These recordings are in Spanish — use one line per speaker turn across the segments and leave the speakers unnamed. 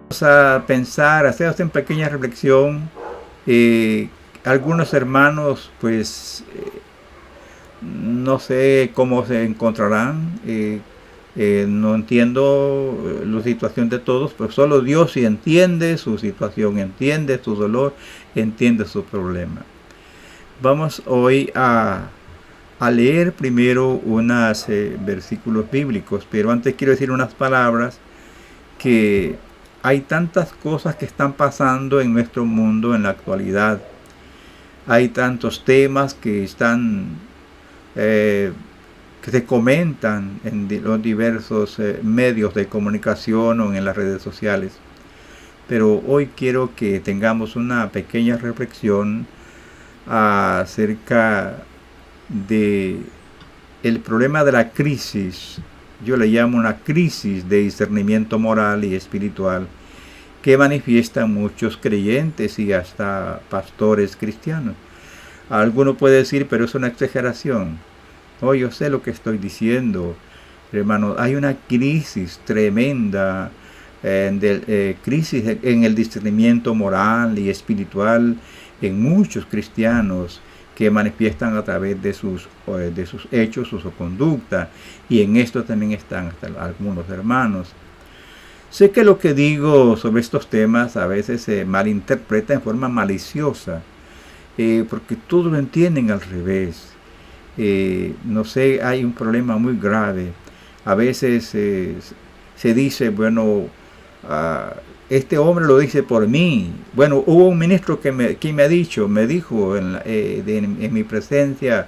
Vamos a pensar, hacer una pequeña reflexión. Algunos hermanos, pues, no sé cómo se encontrarán. No entiendo la situación de todos, pero solo Dios sí entiende su situación, entiende su dolor, entiende su problema. Vamos hoy a leer primero unos versículos bíblicos, pero antes quiero decir unas palabras que hay tantas cosas que están pasando en nuestro mundo en la actualidad. Hay tantos temas que están que se comentan en los diversos medios de comunicación o en las redes sociales. Pero hoy quiero que tengamos una pequeña reflexión acerca de el problema de la crisis. Yo le llamo una crisis de discernimiento moral y espiritual que manifiestan muchos creyentes y hasta pastores cristianos. Alguno puede decir, pero es una exageración. Oh, yo sé lo que estoy diciendo, hermano. Hay una crisis tremenda, crisis en el discernimiento moral y espiritual en muchos cristianos que manifiestan a través de sus hechos, su conducta, y en esto también están hasta algunos hermanos. Sé que lo que digo sobre estos temas a veces se malinterpreta en forma maliciosa, porque todos lo entienden al revés. No sé, hay un problema muy grave. A veces se dice, bueno, este hombre lo dice por mí. Bueno, hubo un ministro que me dijo en mi presencia,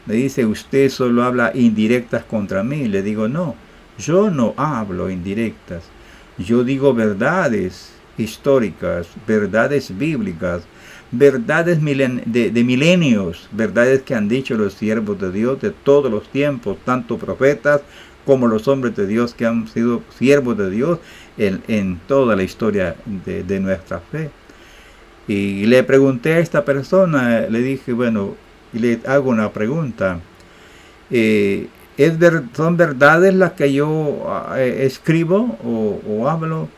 me dice, usted solo habla indirectas contra mí. Le digo, no, yo no hablo indirectas. Yo digo verdades históricas, verdades bíblicas, verdades de milenios, verdades que han dicho los siervos de Dios de todos los tiempos, tanto profetas como los hombres de Dios que han sido siervos de Dios en toda la historia de nuestra fe. Y le pregunté a esta persona, le dije, bueno, y le hago una pregunta. ¿Son verdades las que yo escribo o hablo?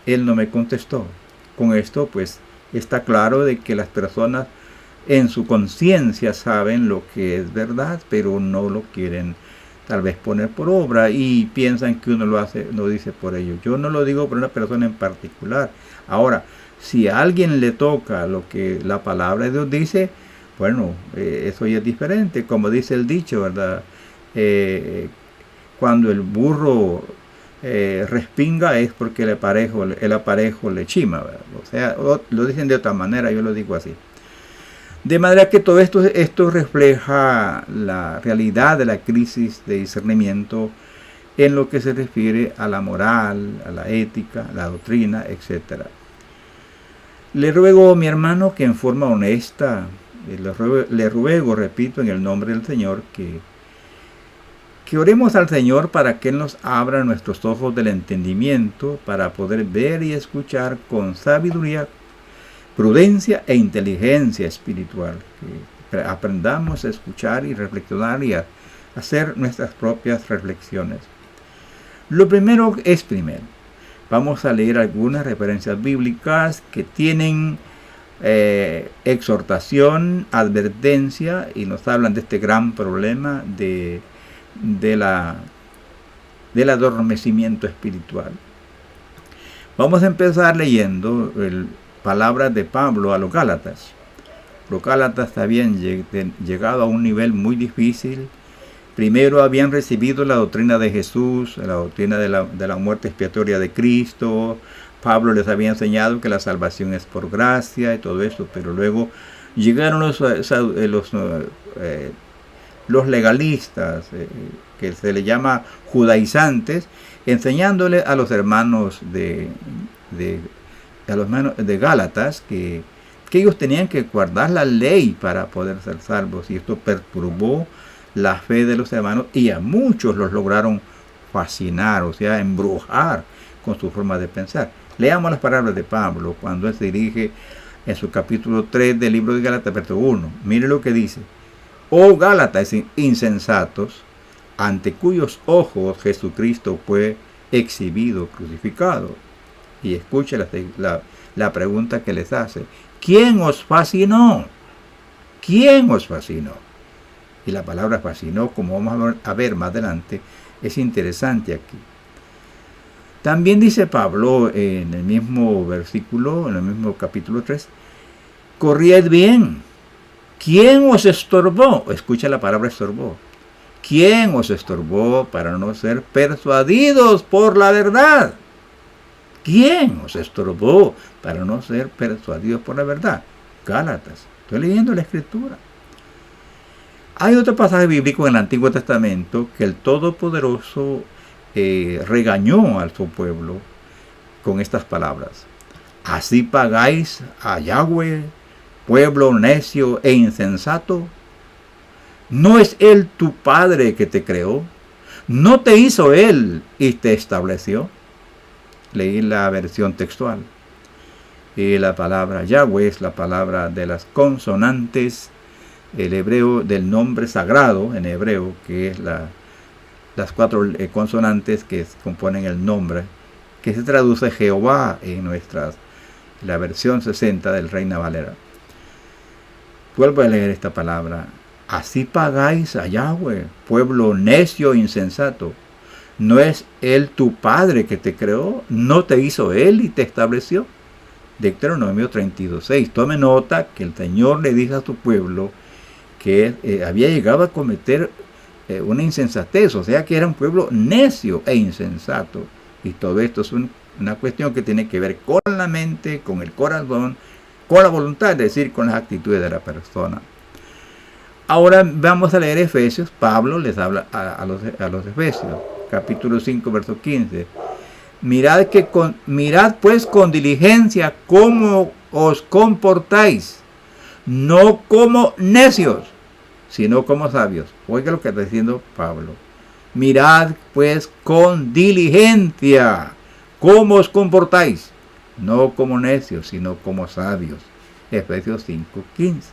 Él no me contestó. Con esto, pues, está claro de que las personas en su conciencia saben lo que es verdad, pero no lo quieren tal vez poner por obra y piensan que uno lo dice por ello. Yo no lo digo por una persona en particular. Ahora, si a alguien le toca lo que la palabra de Dios dice, bueno, eso ya es diferente. Como dice el dicho, ¿verdad? Cuando el burro respinga es porque el aparejo le chima, ¿verdad? O sea, lo dicen de otra manera, yo lo digo así. De manera que todo esto refleja la realidad de la crisis de discernimiento en lo que se refiere a la moral, a la ética, a la doctrina, etc. Le ruego, mi hermano, que en forma honesta, le ruego, repito, en el nombre del Señor, que oremos al Señor para que Él nos abra nuestros ojos del entendimiento para poder ver y escuchar con sabiduría, prudencia e inteligencia espiritual. Que aprendamos a escuchar y reflexionar y a hacer nuestras propias reflexiones. Lo primero es primero. Vamos a leer algunas referencias bíblicas que tienen exhortación, advertencia y nos hablan de este gran problema del adormecimiento espiritual. Vamos a empezar leyendo palabras de Pablo a los Gálatas. Los Gálatas habían llegado a un nivel muy difícil. Primero habían recibido la doctrina de Jesús, la doctrina de la muerte expiatoria de Cristo. Pablo les había enseñado que la salvación es por gracia y todo eso, pero luego llegaron los legalistas, que se les llama judaizantes, enseñándole a los hermanos de Gálatas que ellos tenían que guardar la ley para poder ser salvos, y esto perturbó la fe de los hermanos y a muchos los lograron fascinar, o sea, embrujar con su forma de pensar. Leamos las palabras de Pablo cuando él se dirige en su capítulo 3 del libro de Gálatas, verso 1. Mire lo que dice: oh Gálatas insensatos, ante cuyos ojos Jesucristo fue exhibido, crucificado. Y escuche la pregunta que les hace. ¿Quién os fascinó? ¿Quién os fascinó? Y la palabra fascinó, como vamos a ver más adelante, es interesante aquí. También dice Pablo en el mismo versículo, en el mismo capítulo 3, corried bien. ¿Quién os estorbó? Escucha la palabra estorbó. ¿Quién os estorbó para no ser persuadidos por la verdad? ¿Quién os estorbó para no ser persuadidos por la verdad? Gálatas. Estoy leyendo la Escritura. Hay otro pasaje bíblico en el Antiguo Testamento que el Todopoderoso regañó a su pueblo con estas palabras. Así pagáis a Yahweh, pueblo necio e insensato. ¿No es Él tu Padre que te creó? ¿No te hizo Él y te estableció? Leí la versión textual. Y la palabra Yahweh es la palabra de las consonantes, el hebreo del nombre sagrado en hebreo, que es las 4 consonantes que componen el nombre, que se traduce Jehová en la versión 60 del Reina Valera. Vuelvo a leer esta palabra. Así pagáis a Yahweh, pueblo necio e insensato. ¿No es Él tu Padre que te creó? ¿No te hizo Él y te estableció? Deuteronomio 32:6. Tome nota que el Señor le dijo a su pueblo que había llegado a cometer una insensatez, o sea que era un pueblo necio e insensato. Y todo esto es una cuestión que tiene que ver con la mente, con el corazón, con la voluntad, es decir, con las actitudes de la persona. Ahora vamos a leer Efesios. Pablo les habla a los Efesios, capítulo 5, verso 15. Mirad pues con diligencia cómo os comportáis, no como necios, sino como sabios. Oiga lo que está diciendo Pablo. Mirad pues con diligencia cómo os comportáis, no como necios, sino como sabios. Efesios 5:15.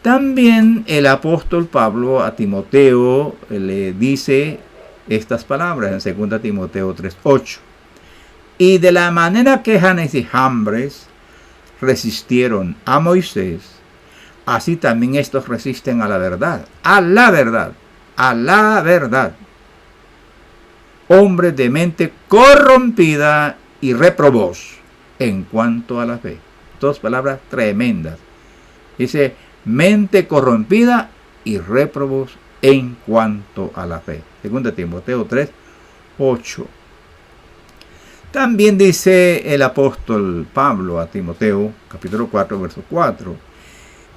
También el apóstol Pablo a Timoteo le dice estas palabras en 2 Timoteo 3:8. Y de la manera que Janes y Jambres resistieron a Moisés, así también estos resisten a la verdad, a la verdad, a la verdad. Hombres de mente corrompida y réprobos en cuanto a la fe. 2 palabras tremendas. Dice, mente corrompida y réprobos en cuanto a la fe. 2 Timoteo 3:8. También dice el apóstol Pablo a Timoteo, capítulo 4, verso 4,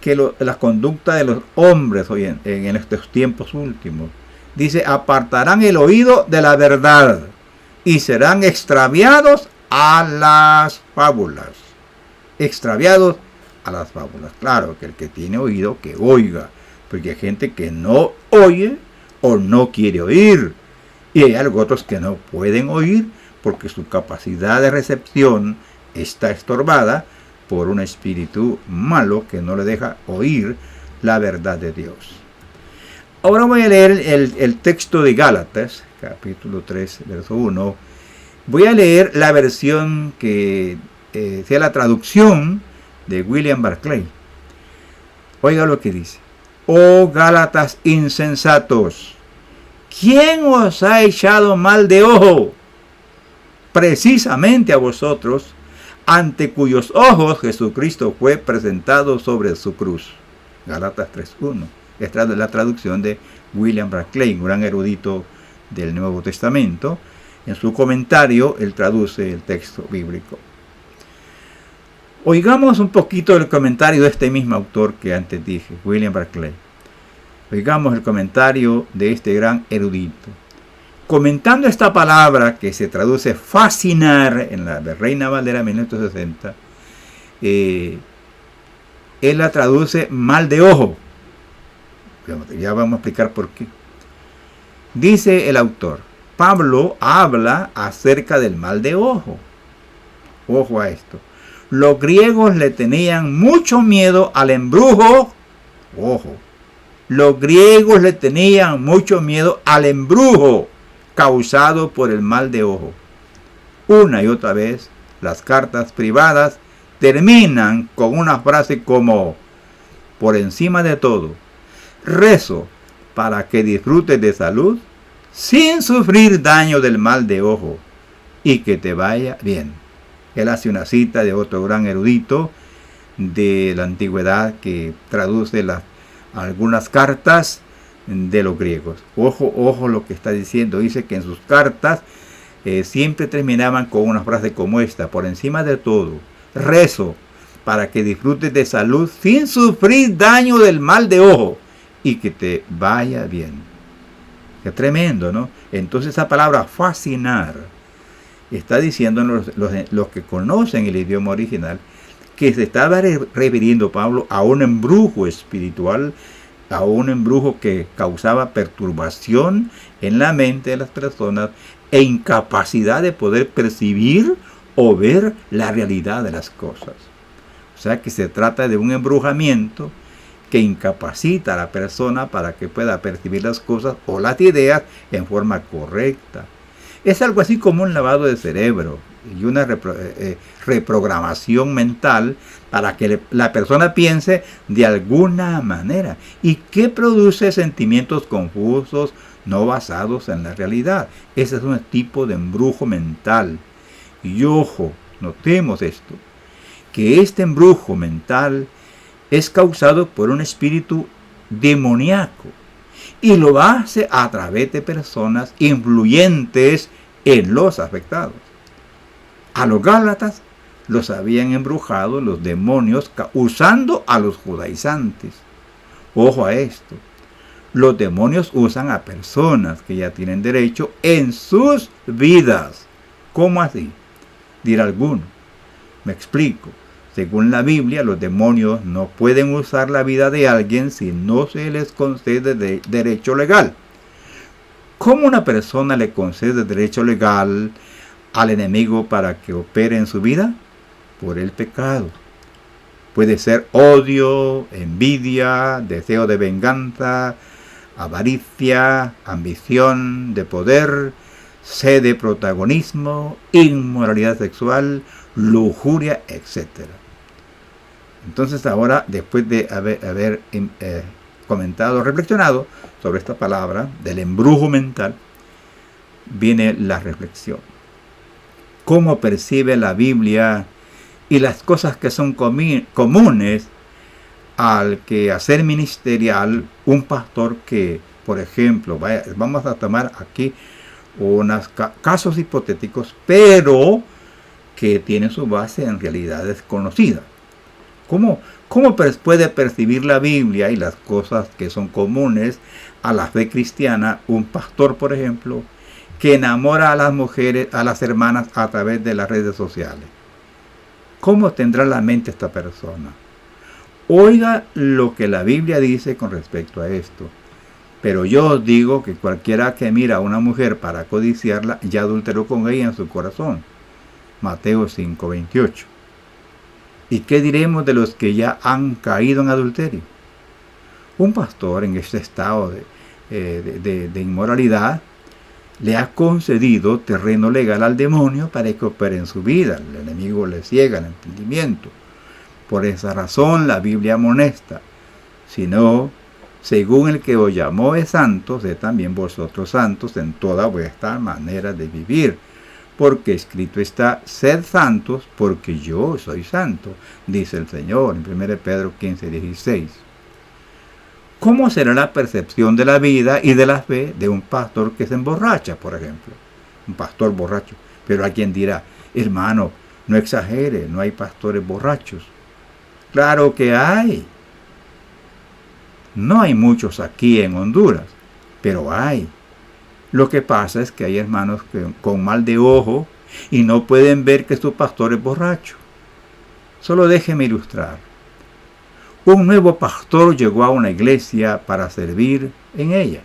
que la conducta de los hombres hoy en estos tiempos últimos, dice, apartarán el oído de la verdad y serán extraviados a las fábulas. Extraviados a las fábulas. Claro que el que tiene oído, que oiga, porque hay gente que no oye o no quiere oír. Y hay otros que no pueden oír porque su capacidad de recepción está estorbada por un espíritu malo que no le deja oír la verdad de Dios. Ahora voy a leer el texto de Gálatas, capítulo 3, verso 1. Voy a leer la versión que sea la traducción de William Barclay. Oiga lo que dice. Oh Gálatas insensatos, ¿quién os ha echado mal de ojo? Precisamente a vosotros, ante cuyos ojos Jesucristo fue presentado sobre su cruz. Gálatas 3:1. Esta es la traducción de William Barclay, un gran erudito del Nuevo Testamento. En su comentario, él traduce el texto bíblico. Oigamos un poquito el comentario de este mismo autor que antes dije, William Barclay. Oigamos el comentario de este gran erudito. Comentando esta palabra que se traduce fascinar en la de Reina Valera 1960, él la traduce mal de ojo. Ya vamos a explicar por qué. Dice el autor, Pablo habla acerca del mal de ojo. Ojo a esto. Los griegos le tenían mucho miedo al embrujo. Ojo. Los griegos le tenían mucho miedo al embrujo causado por el mal de ojo. Una y otra vez, las cartas privadas terminan con una frase como: por encima de todo, rezo para que disfrutes de salud sin sufrir daño del mal de ojo y que te vaya bien. Él hace una cita de otro gran erudito de la antigüedad que traduce algunas cartas de los griegos. Ojo lo que está diciendo. Dice que en sus cartas siempre terminaban con una frase como esta: por encima de todo, rezo para que disfrutes de salud sin sufrir daño del mal de ojo y que te vaya bien. Qué tremendo, ¿no? Entonces esa palabra fascinar está diciendo los que conocen el idioma original que se estaba refiriendo Pablo a un embrujo espiritual, a un embrujo que causaba perturbación en la mente de las personas e incapacidad de poder percibir o ver la realidad de las cosas. O sea que se trata de un embrujamiento que incapacita a la persona para que pueda percibir las cosas o las ideas en forma correcta. Es algo así como un lavado de cerebro y una reprogramación mental para que la persona piense de alguna manera y que produce sentimientos confusos no basados en la realidad. Ese es un tipo de embrujo mental. Y ojo, notemos esto, que este embrujo mental es causado por un espíritu demoníaco y lo hace a través de personas influyentes en los afectados. A los Gálatas los habían embrujado los demonios usando a los judaizantes. Ojo a esto. Los demonios usan a personas que ya tienen derecho en sus vidas. ¿Cómo así? Dirá alguno. Me explico. Según la Biblia, los demonios no pueden usar la vida de alguien si no se les concede derecho legal. ¿Cómo una persona le concede derecho legal al enemigo para que opere en su vida? Por el pecado. Puede ser odio, envidia, deseo de venganza, avaricia, ambición de poder, sed de protagonismo, inmoralidad sexual, lujuria, etc. Entonces ahora, después de haber comentado, reflexionado sobre esta palabra del embrujo mental, viene la reflexión. ¿Cómo percibe la Biblia y las cosas que son comunes al que hacer ministerial un pastor que, por ejemplo, vamos a tomar aquí unos casos hipotéticos, pero que tienen su base en realidades conocidas? ¿Cómo puede percibir la Biblia y las cosas que son comunes a la fe cristiana un pastor, por ejemplo, que enamora a las mujeres, a las hermanas a través de las redes sociales? ¿Cómo tendrá la mente esta persona? Oiga lo que la Biblia dice con respecto a esto. Pero yo os digo que cualquiera que mira a una mujer para codiciarla, ya adulteró con ella en su corazón. Mateo 5:28. ¿Y qué diremos de los que ya han caído en adulterio? Un pastor en este estado de inmoralidad le ha concedido terreno legal al demonio para que opere en su vida. El enemigo le ciega el entendimiento. Por esa razón la Biblia amonesta: si no, según el que os llamó es santo, sed también vosotros santos en toda vuestra manera de vivir. Porque escrito está: sed santos, porque yo soy santo, dice el Señor, en 1 Pedro 15:16. ¿Cómo será la percepción de la vida y de la fe de un pastor que se emborracha, por ejemplo? Un pastor borracho. Pero alguien dirá: hermano, no exagere, no hay pastores borrachos. Claro que hay. No hay muchos aquí en Honduras, pero hay. Lo que pasa es que hay hermanos con mal de ojo y no pueden ver que su pastor es borracho. Solo déjeme ilustrar. Un nuevo pastor llegó a una iglesia para servir en ella,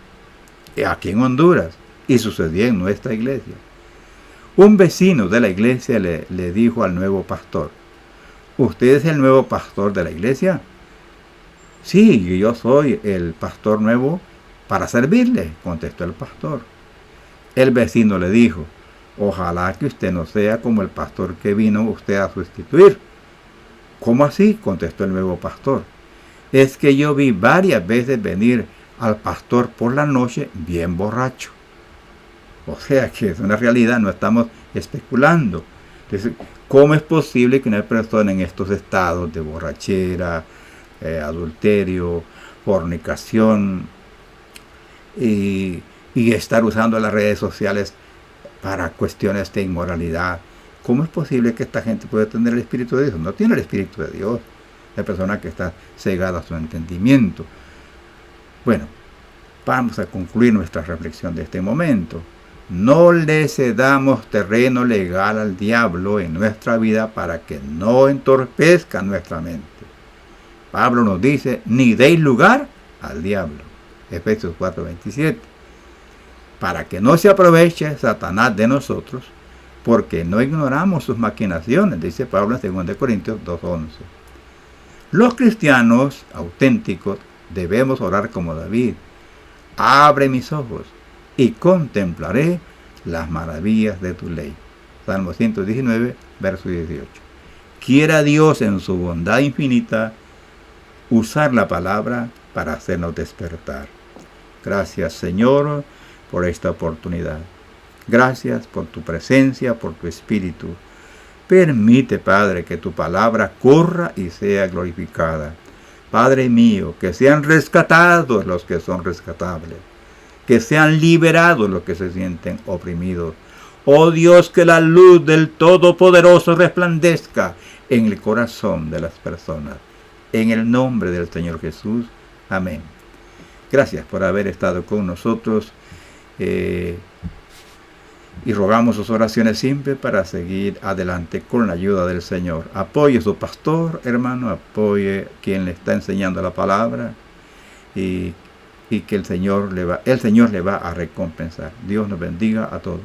aquí en Honduras, y sucedió en nuestra iglesia. Un vecino de la iglesia le dijo al nuevo pastor: ¿usted es el nuevo pastor de la iglesia? Sí, yo soy el pastor nuevo para servirle, contestó el pastor. El vecino le dijo: Ojalá que usted no sea como el pastor que vino usted a sustituir. ¿Cómo así?, contestó el nuevo pastor. Es que yo vi varias veces venir al pastor por la noche bien borracho. O sea que es una realidad, no estamos especulando. Entonces, ¿cómo es posible que una persona en estos estados de borrachera, adulterio, fornicación y estar usando las redes sociales para cuestiones de inmoralidad? ¿Cómo es posible que esta gente pueda tener el Espíritu de Dios? No tiene el Espíritu de Dios. La persona que está cegada a su entendimiento. Bueno, vamos a concluir nuestra reflexión de este momento. No le cedamos terreno legal al diablo en nuestra vida para que no entorpezca nuestra mente. Pablo nos dice, ni deis lugar al diablo. Efesios 4:27. Para que no se aproveche Satanás de nosotros, porque no ignoramos sus maquinaciones, dice Pablo en 2 Corintios 2:11. Los cristianos auténticos debemos orar como David. Abre mis ojos y contemplaré las maravillas de tu ley. Salmo 119, verso 18. Quiera Dios en su bondad infinita usar la palabra para hacernos despertar. Gracias, Señor, por esta oportunidad. Gracias por tu presencia, por tu Espíritu. Permite, Padre, que tu palabra corra y sea glorificada. Padre mío, que sean rescatados los que son rescatables, que sean liberados los que se sienten oprimidos. Oh Dios, que la luz del Todopoderoso resplandezca en el corazón de las personas. En el nombre del Señor Jesús. Amén. Gracias por haber estado con nosotros. Y rogamos sus oraciones siempre para seguir adelante con la ayuda del Señor. Apoye a su pastor, hermano, apoye a quien le está enseñando la palabra y que el Señor le va a recompensar. Dios nos bendiga a todos.